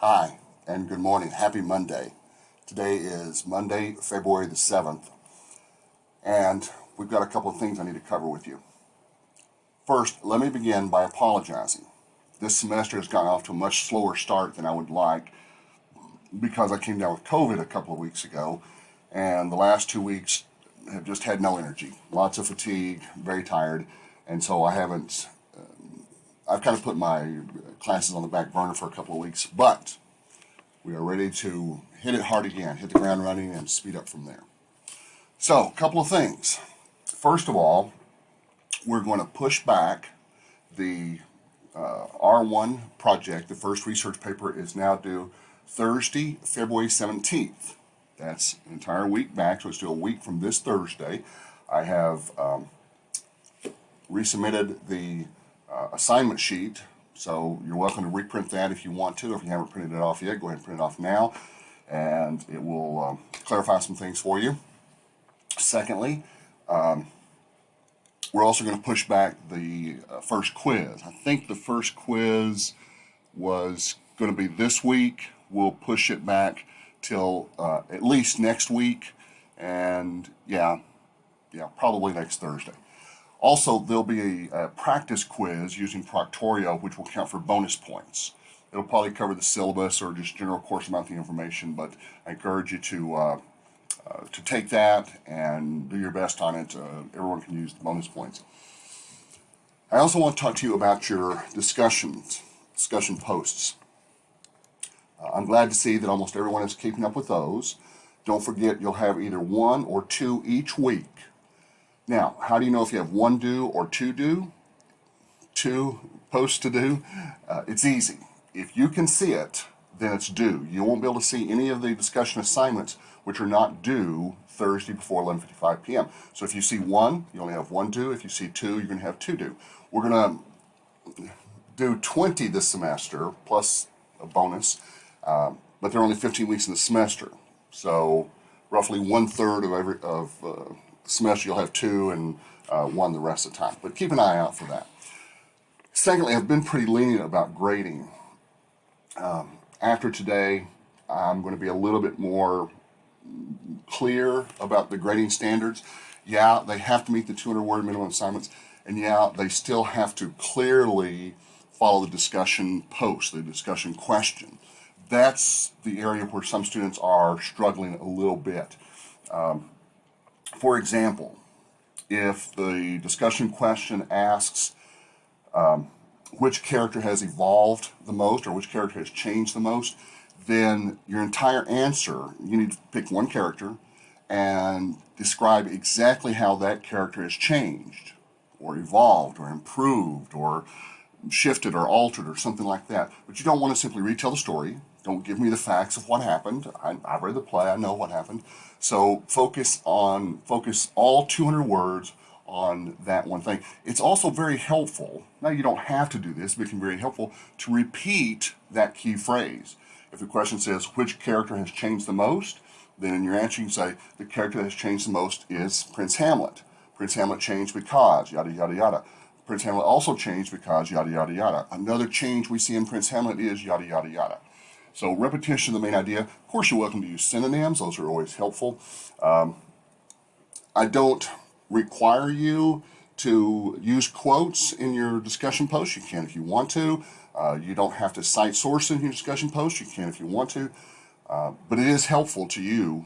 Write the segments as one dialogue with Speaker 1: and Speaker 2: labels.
Speaker 1: Hi, and good morning. Happy Monday. Today is Monday, February the 7th, and we've got a couple of things I need to cover with you. First, let me begin by apologizing. This semester has gotten off to a much slower start than I would like because I came down with COVID a couple of weeks ago, and the last 2 weeks have just had no energy. Lots of fatigue, very tired, and so I've kind of put my classes on the back burner for a couple of weeks, but we are ready to hit it hard again, hit the ground running, and speed up from there. So, a couple of things. First of all, we're going to push back the R1 project. The first research paper is now due Thursday, February 17th. That's an entire week back, so it's due a week from this Thursday. I have resubmitted the assignment sheet, so you're welcome to reprint that if you want to. If you haven't printed it off yet, go ahead and print it off now, and it will clarify some things for you. Secondly, we're also going to push back the first quiz. I think the first quiz was going to be this week. We'll push it back till at least next week, and probably next Thursday. Also, there'll be a practice quiz using Proctorio, which will count for bonus points. It'll probably cover the syllabus or just general course amount of information, but I encourage you to take that and do your best on it. Everyone can use the bonus points. I also want to talk to you about your discussion posts. I'm glad to see that almost everyone is keeping up with those. Don't forget, you'll have either one or two each week. Now, how do you know if you have one due or two posts to do? It's easy. If you can see it, then it's due. You won't be able to see any of the discussion assignments which are not due Thursday before 11:55 p.m. So if you see one, you only have one due. If you see two, you're going to have two due. We're going to do 20 this semester, plus a bonus, but there are only 15 weeks in the semester. So roughly 1/3 of the semester you'll have two, and one the rest of the time. But keep an eye out for that. Secondly, I've been pretty lenient about grading. After today, I'm going to be a little bit more clear about the grading standards. Yeah, they have to meet the 200-word minimum assignments, and yeah, they still have to clearly follow the discussion post, the discussion question. That's the area where some students are struggling a little bit. For example, if the discussion question asks which character has evolved the most or which character has changed the most, then your entire answer, you need to pick one character and describe exactly how that character has changed or evolved or improved or shifted or altered or something like that. But you don't want to simply retell the story. Don't give me the facts of what happened. I've read the play. I know what happened. So focus all 200 words on that one thing. It's also very helpful. Now, you don't have to do this, but it can be very helpful to repeat that key phrase. If the question says, which character has changed the most, then in your answer you can say, the character that has changed the most is Prince Hamlet. Prince Hamlet changed because, yada, yada, yada. Prince Hamlet also changed because, yada, yada, yada. Another change we see in Prince Hamlet is, yada, yada, yada. So repetition is the main idea. Of course, you're welcome to use synonyms. Those are always helpful. I don't require you to use quotes in your discussion post. You can if you want to. You don't have to cite sources in your discussion post. You can if you want to. But it is helpful to you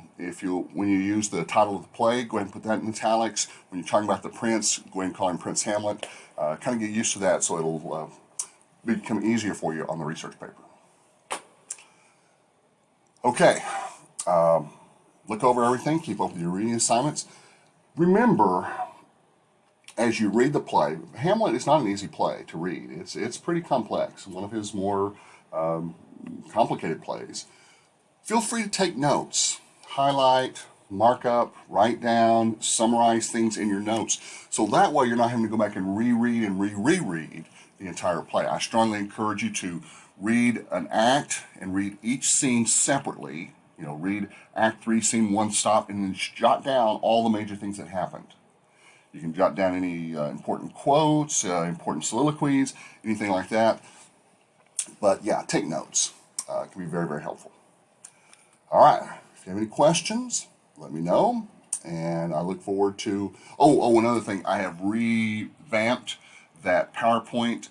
Speaker 1: when you use the title of the play, go ahead and put that in italics. When you're talking about the prince, go ahead and call him Prince Hamlet. Kind of get used to that so it'll become easier for you on the research paper. Okay, look over everything, keep up with your reading assignments. Remember, as you read the play, Hamlet is not an easy play to read. It's pretty complex, one of his more complicated plays. Feel free to take notes, highlight, mark up, write down, summarize things in your notes. So that way you're not having to go back and reread and reread the entire play. I strongly encourage you to read an act and read each scene separately. Read Act 3, Scene 1, stop, and then jot down all the major things that happened. You can jot down any important quotes, important soliloquies, anything like that. But yeah, take notes. can be very, very helpful. All right, if you have any questions, let me know. And I look forward to, another thing, I have revamped that PowerPoint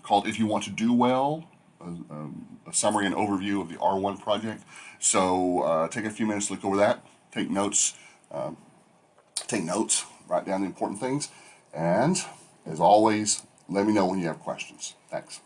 Speaker 1: called If You Want to Do Well, a summary and overview of the R1 project. So take a few minutes to look over that, take notes, write down the important things, and as always, let me know when you have questions. Thanks.